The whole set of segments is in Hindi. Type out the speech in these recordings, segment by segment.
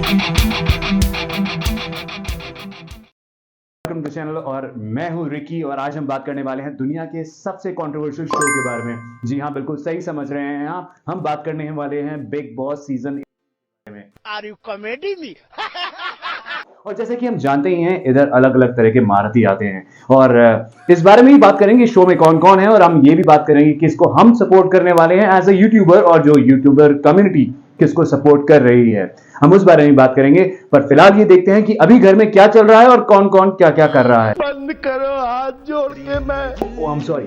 वेलकम टू चैनल और मैं हूं रिकी और आज हम बात करने वाले हैं दुनिया के सबसे कंट्रोवर्शियल शो के बारे में। जी हां, बिल्कुल सही समझ रहे हैं आप, हम बात करने वाले हैं बिग बॉस सीजन में। Are you comedy me? और जैसे कि हम जानते ही हैं, इधर अलग अलग तरह के महारथी आते हैं और इस बारे में ही बात करेंगे शो में कौन कौन है, और हम ये भी बात करेंगे कि इसको हम सपोर्ट करने वाले हैं एज ए यूट्यूबर, और जो यूट्यूबर कम्युनिटी किसको सपोर्ट कर रही है, हम उस बारे में बात करेंगे। पर फिलहाल ये देखते हैं कि अभी घर में क्या चल रहा है और कौन कौन क्या क्या कर रहा है। बंद करो, हाथ जोड़ के मैं। ओह आई एम सॉरी।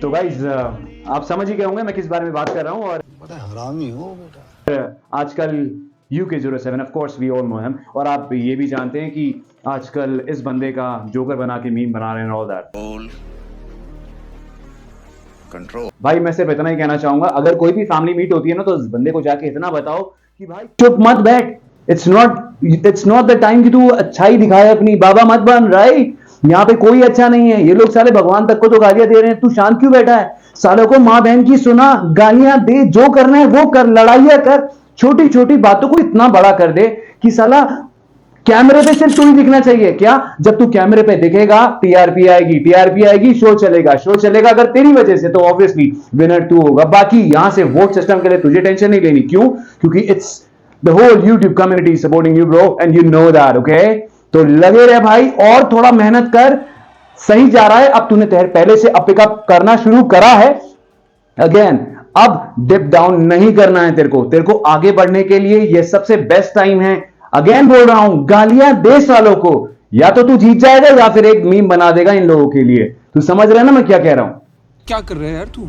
तो गाइज आप समझ ही गए होंगे मैं किस बारे में बात कर रहा हूँ। और बड़ा हरामी हो बेटा। आजकल UK07 of course we all know him, और आप ये भी जानते हैं कि आजकल इस बंदे का जोकर बना के मीम बना रहे हैं ऑल दैट। कंट्रोल। भाई मैं सिर्फ इतना ही कहना चाहूंगा, अगर कोई भी फैमिली मीट होती है ना, तो उस बंदे को जाके इतना बताओ कि भाई चुप मत बैठ, इट्स नॉट द टाइम कि तू अच्छाई दिखाए अपनी, बाबा मत बन, राइट? यहाँ पे कोई अच्छा नहीं है, ये लोग साले भगवान तक को तो गालियां दे रहे हैं, तू शांत क्यों बैठा है? सालों को माँ बहन की सुना, गालियां दे, जो करना है वो कर, लड़ाइयां कर, छोटी छोटी बातों को इतना बड़ा कर दे कि साला कैमरे पे सिर्फ तू ही दिखना चाहिए। क्या जब तू कैमरे पे दिखेगा टीआरपी आएगी, शो चलेगा, अगर तेरी वजह से तो ऑब्वियसली विनर तू होगा। बाकी यहां से वोट सिस्टम के लिए तुझे टेंशन नहीं लेनी। क्यों? क्योंकि it's the whole YouTube community supporting you bro, and you know that, okay? तो लगे रहे भाई और थोड़ा मेहनत कर, सही जा रहा है। अब तूने पहले से पिकअप करना शुरू करा है, अगेन अब डिप डाउन नहीं करना है तेरे को आगे बढ़ने के लिए ये सबसे बेस्ट टाइम है। अगेन बोल रहा हूं, गालियां दे सालों को, या तो तू जीत जाएगा या फिर एक मीम बना देगा इन लोगों के लिए। तू समझ रहा है ना मैं क्या कह रहा हूं? क्या कर रहे हैं यार तू?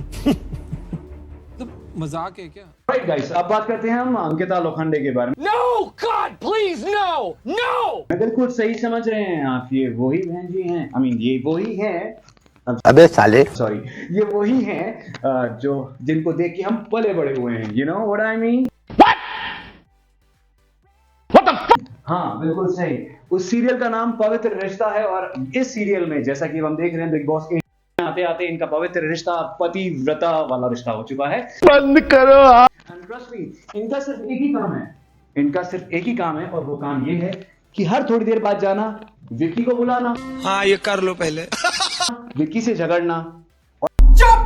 तो मजाक है क्या? राइट गाइस, अब बात करते हैं हम अंकिता लोखंडे के बारे में। No, God, please, no, no! बिल्कुल सही समझ रहे हैं आप, ये वही बहन जी हैं, आई मीन ये वही हैं, अबे साले, सॉरी, ये वही हैं जो जिनको देख के हम पले बड़े हुए हैं, you know what I mean. हाँ बिल्कुल सही। उस सीरियल का नाम पवित्र रिश्ता है, और इस सीरियल में जैसा कि हम देख रहे हैं बिग बॉस आते आते इनका पवित्र रिश्ता पतिव्रता वाला रिश्ता हो चुका है। बंद करो। ट्रस्ट मी, इनका सिर्फ एक ही काम है, और वो काम ये है कि हर थोड़ी देर बाद जाना, विक्की को बुलाना, हाँ ये कर लो पहले, विक्की से झगड़ना, चुप,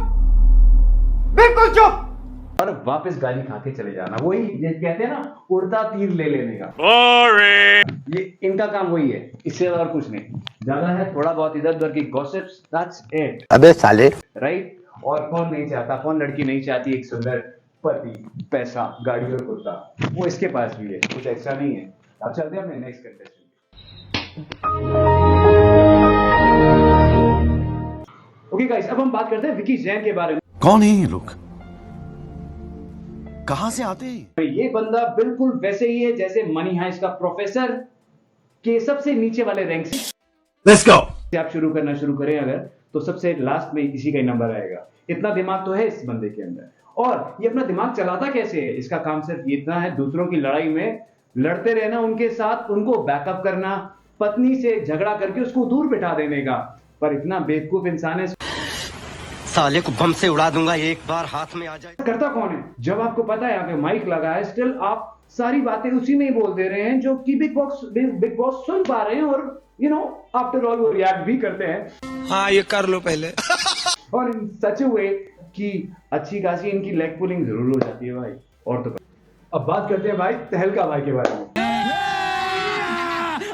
बिल्कुल चुप, और वापस गाली खा के चले जाना। वही ये कहते हैं ना, उड़ता तीर ले लेने का। ये इनका काम वही है, इससे और कुछ नहीं। ज्यादा है थोड़ा बहुत इधर उधर की गॉसिप्स, दैट्स इट। अबे साले, राइट? और कौन नहीं चाहता, कौन लड़की नहीं चाहती एक सुंदर पति, पैसा, गाड़ी और कुर्ता? वो इसके पास भी है, कुछ एक्स्ट्रा नहीं है। अब चलते हैं अपने नेक्स्ट कंटेस्टेंट। ओके गाइस, अब हम बात करते हैं विक्की जैन के बारे में। कौन है ये लोग, कहां से आते हैं? ये बंदा बिल्कुल वैसे ही है जैसे मनी हाइस्ट का प्रोफेसर के सबसे नीचे वाले रैंक से। Let's go. आप शुरू करें अगर, तो सबसे लास्ट में इसी का ही नंबर आएगा। इतना दिमाग तो है इस बंदे के अंदर, और ये अपना दिमाग चलाता कैसे है? इसका काम सिर्फ इतना है, दूसरों की लड़ाई में लड़ते रहना, उनके साथ उनको बैकअप करना, पत्नी से झगड़ा करके उसको दूर बिठा देने का। पर इतना बेवकूफ इंसान है, साले को बम से उड़ा दूंगा एक बार हाथ में आ जाए। करता कौन है? जब आपको पता है यहाँ पे माइक लगा है, स्टिल आप सारी बातें उसी में ही बोल दे रहे हैं जो कि बिग बॉस सुन पा रहे हैं, और यू नो आफ्टर ऑल वो रिएक्ट भी करते हैं। हाँ ये कर लो पहले, और इन सच वे कि अच्छी खासी इनकी लेग पुलिंग जरूर हो जाती है भाई। और तो अब बात करते हैं भाई तहलका भाई के बारे में।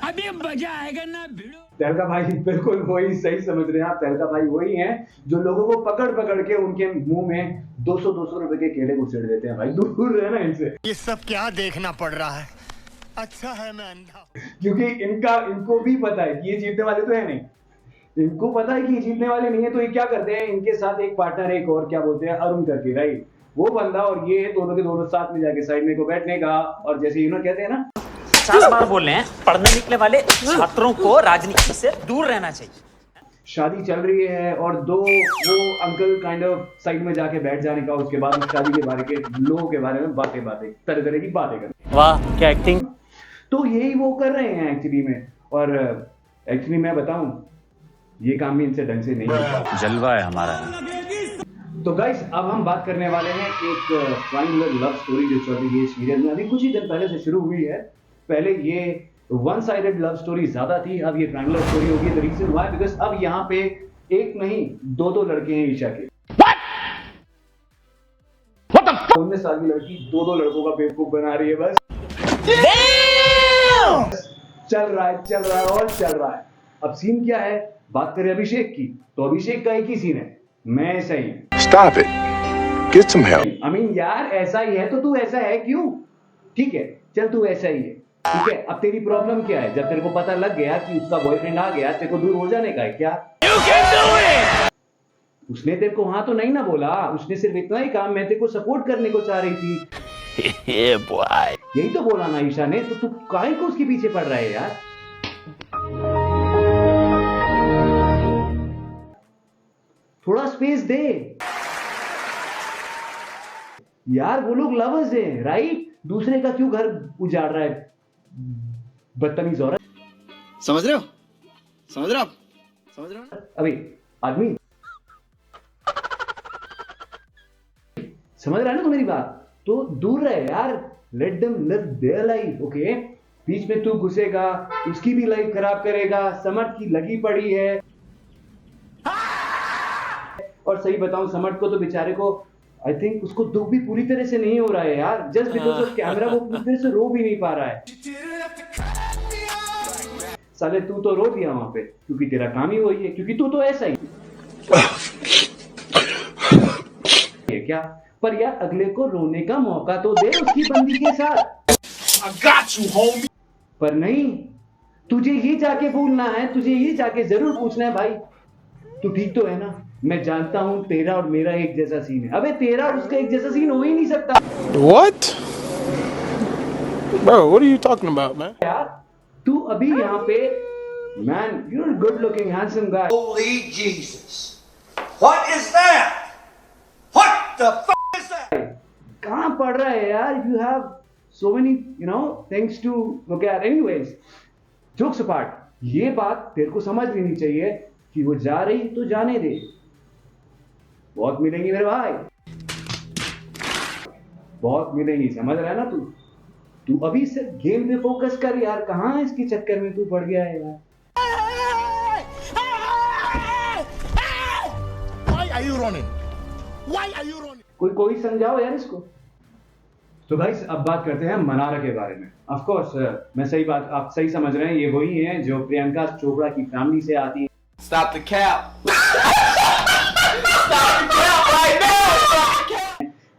अभी मजा आएगा ना भिड़ो। तहलका भाई बिल्कुल वही, सही समझ रहे हैं आप, तहलका भाई वही हैं जो लोगों को पकड़ के उनके मुंह में 200 रुपए के केले घुसेड़ देते हैं। भाई दूर रहना इनसे। ये सब क्या देखना पड़ रहा है? अच्छा है मैं अंधा, क्योंकि इनको भी पता है कि ये जीतने वाले तो है नहीं, इनको पता है कि ये जीतने वाले नहीं है, तो ये क्या करते हैं, इनके साथ एक पार्टनर, एक और क्या बोलते हैं, अरुण करके, राइट? वो बंदा और ये दोनों के दोनों साथ में जाके साइड में को बैठने का, और जैसे यू नो कहते हैं ना, 50 बार बोल रहे हैं, पढ़ने निकले वाले छात्रों को राजनीति से दूर रहना चाहिए। शादी चल रही है और वो अंकल काइंड ऑफ साइड में जाके बैठ जाने का, उसके बाद शादी के बारे के लोगों के बारे में बातें तरह तरह की बातें करना। वाह क्या एक्टिंग। तो यही वो कर रहे हैं एक्चुअली में, और एक्चुअली मैं बताऊं, ये काम भी इनसे ढंग से नहीं होता। जलवा है हमारा। तो गाइस, अब हम बात करने वाले हैं एक ट्रायंगुलर लव स्टोरी जो चल रही है सीरियल में, अभी कुछ ही दिन पहले से शुरू हुई है। पहले ये वन साइडेड लव स्टोरी ज्यादा थी, अब ये ट्रायंगुलर स्टोरी होगी। द रीजन व्हाई, बिकॉज अब यहाँ पे एक नहीं दो लड़के हैं ईशा के। 19 साल की लड़की दो लड़कों का बेवकूफ बना रही है। बस चल रहा है और चल रहा है। अब सीन क्या है, बात करें अभिषेक की, तो अभिषेक का एक ही सीन है, मैं ऐसा ही हूं। Stop it. Get some help. I mean, यार ऐसा ही है तो तू ऐसा है क्यों? ठीक है, चल तू ऐसा ही है, ठीक है। अब तेरी प्रॉब्लम क्या है? जब तेरे को पता लग गया कि उसका बॉयफ्रेंड आ गया, तेरे को दूर हो जाने का है क्या? You can do it! उसने तेरे को हाँ तो नहीं ना बोला, उसने सिर्फ इतना ही कहा मैं तेरे को सपोर्ट करने को चाह रही थी। यही तो बोला ना ईशा ने, तो तू काहे को उसके पीछे पड़ रहा है यार? थोड़ा स्पेस दे यार, वो लोग लवर्स हैं, राइट? दूसरे का क्यों घर उजाड़ रहा है, बदतमीज औरत। समझ रहे हो आप? अभी आदमी समझ रहा है ना तू मेरी बात? तो दूर रहे यार, let them live their life, okay? बीच में तू घुसेगा, उसकी भी लाइफ खराब करेगा। समर्थ की लगी पड़ी है, और सही बताऊं समर्थ को तो बेचारे को आई थिंक उसको दुख भी पूरी तरह से नहीं हो रहा है यार, जस्ट बिकॉज ऑफ कैमरा वो पूरी तरह से रो भी नहीं पा रहा है। साले तू तो रो दिया वहां पे, क्योंकि तेरा काम ही वही है, क्योंकि तू तो ऐसा ही है क्या? पर यार अगले को रोने का मौका तो दे उसकी बंदी के साथ। I got you, homie. पर नहीं, तुझे ये जाके बोलना है, तुझे ये जाके जरूर पूछना है, भाई तू ठीक तो है ना? मैं जानता हूं तेरा और मेरा एक जैसा सीन है। अबे तेरा और उसका एक जैसा सीन हो ही नहीं सकता। What? Bro, what are you talking about, man? यार तू अभी यहाँ पे, man you are good looking handsome guy. Holy Jesus! What is that? What the fuck is that? कहाँ पढ़ रहा है यार? You have so many things to look at. Anyways, jokes apart, ये बात तेरे को समझ लेनी चाहिए कि वो जा रही तो जाने दे, बहुत मिलेंगी मेरे भाई, बहुत मिलेंगी, समझ रहा है ना तू? तू अभी सिर्फ गेम पे फोकस कर यार, कहाँ इसके चक्कर में तू पड़ गया है यार? Why are you running? Why are you running? कोई समझाओ यार इसको। तो भाई अब बात करते हैं मनारा के बारे में। ऑफ कोर्स मैं सही बात, आप सही समझ रहे हैं, ये वही हैं जो प्रियंका चोपड़ा की फैमिली से आती हैं। Stop the cap!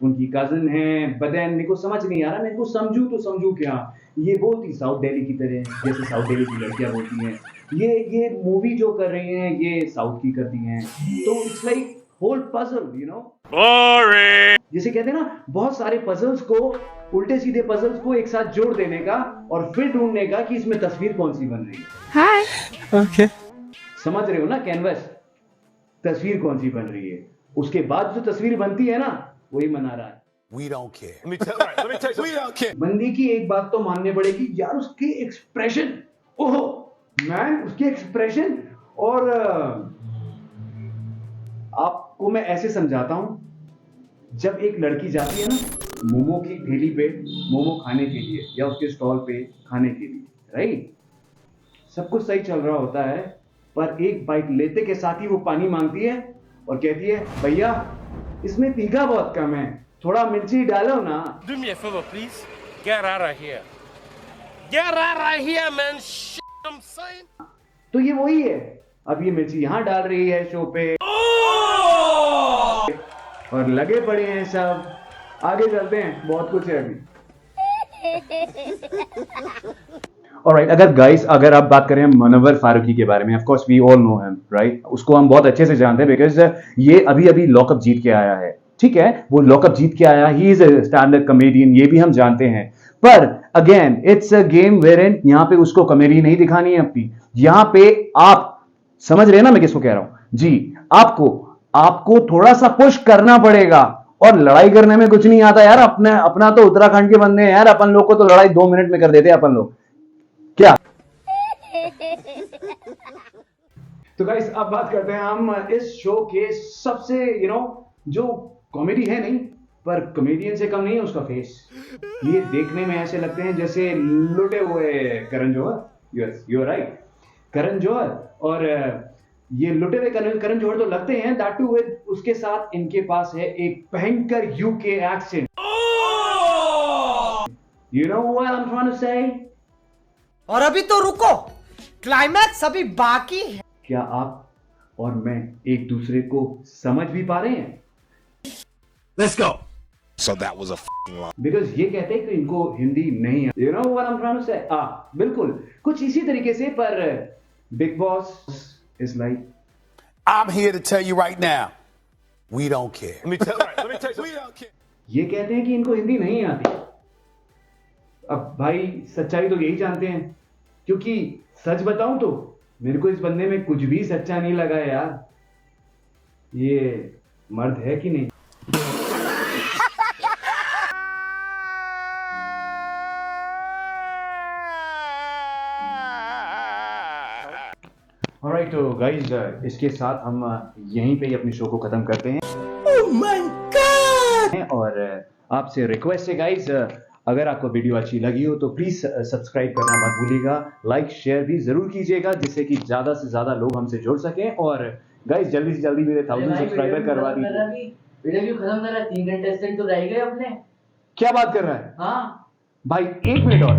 उनकी कजन है, बदेन मेरे को समझ नहीं आ रहा, मेरे को समझू तो समझू क्या? ये बोलती साउथ दिल्ली की तरह, जैसे साउथ दिल्ली की लड़कियां बोलती हैं। ये मूवी जो कर रही हैं ये साउथ की करती हैं, तो इट्स लाइक होल पजल, जैसे कहते हैं ना, बहुत सारे पजल्स को, उल्टे सीधे पजल्स को एक साथ जोड़ देने का और फिर ढूंढने का कि इसमें तस्वीर कौन सी बन रही है। हाय। ओके। समझ रहे हो ना? कैनवस, तस्वीर कौन सी बन रही है, उसके बाद जो तस्वीर बनती है ना, वही मना रहा है। We don't care. Let me tell you. We don't care. बंदी की एक बात तो माननी पड़ेगी यार, उसके एक्सप्रेशन, ओहो मैन, उसके एक्सप्रेशन। और आपको मैं ऐसे समझाता हूं, जब एक लड़की जाती है ना मोमो की ठेली पे मोमो खाने के लिए या उसके स्टॉल पे खाने के लिए, राइट? सब कुछ सही चल रहा होता है, पर एक बाइट लेते के साथ ही वो पानी मांगती है और कहती है भैया इसमें तीखा बहुत कम है, थोड़ा मिर्ची डालो ना। Do me a favor, please. Get out of here. Get out of here, man. Shit, I'm saying. तो ये वही है, अब ये मिर्ची यहाँ डाल रही है शो पे, और लगे पड़े हैं सब। आगे चलते हैं, बहुत कुछ है अभी। ऑलराइट, अगर आप बात करें मुनव्वर फारूकी के बारे में, of course we all know him, right? उसको हम बहुत अच्छे से जानते हैं बिकॉज ये अभी लॉकअप जीत के आया है, ठीक है? वो लॉकअप जीत के आया, he is a stand up comedian, ये भी हम जानते हैं। पर again it's a game where यहाँ पे उसको कॉमेडी नहीं दिखानी है अपनी। यहाँ पे आप समझ रहे हैं ना मैं किसको कह रहा हूं जी? आपको थोड़ा सा पुश करना पड़ेगा, और लड़ाई करने में कुछ नहीं आता यार। अपना तो उत्तराखंड के बंदे हैं यार, अपन लोग को तो लड़ाई 2 मिनट में कर देते हैं अपन लोग, क्या? तो गाइस अब बात करते हैं हम इस शो के सबसे जो कॉमेडी है नहीं, पर कॉमेडियन से कम नहीं है उसका फेस। ये देखने में ऐसे लगते हैं जैसे लुटे हुए Karan Johar. Yes you are right, Karan Johar. और ये लुटे हुए करण जौहर तो लगते हैं, दैट टू विद उसके साथ इनके पास है एक भयंकर UK accent. You know what I am trying to say? और अभी तो रुको, क्लाइमैक्स अभी बाकी है। क्या आप और मैं एक दूसरे को समझ भी पा रहे हैं? Let's go. So that was a f***ing lie. Because ये कहते हैं कि इनको हिंदी नहीं है। You know what I am trying to say? बिल्कुल कुछ इसी तरीके से। पर Bigg Boss is like, I'm here to tell you right now, we don't care. Let me tell you, we don't care. ये कहते हैं कि इनको हिंदी नहीं आती। अब भाई सच्चाई तो यही जानते हैं, क्योंकि सच बताऊं तो मेरे को इस बंदे में कुछ भी सच्चा नहीं लगा यार। ये मर्द है कि नहीं? ऑलराइट तो गाइस, इसके साथ हम यहीं पे ही अपनी शो को खत्म करते हैं। Oh my God! और आपसे रिक्वेस्ट है गाइस, अगर आपको वीडियो अच्छी लगी हो तो प्लीज सब्सक्राइब करना मत भूलिएगा, लाइक शेयर भी जरूर कीजिएगा, जिससे कि ज्यादा से ज्यादा लोग हमसे जुड़ सकें। और गाइस जल्दी से जल्दी मेरे 1000 सब्सक्राइबर करवा दीजिए। वीडियो खत्म कर रहा है, 3 घंटे से तो रह गए अपने। क्या बात कर रहा है? हाँ भाई 1 मिनट और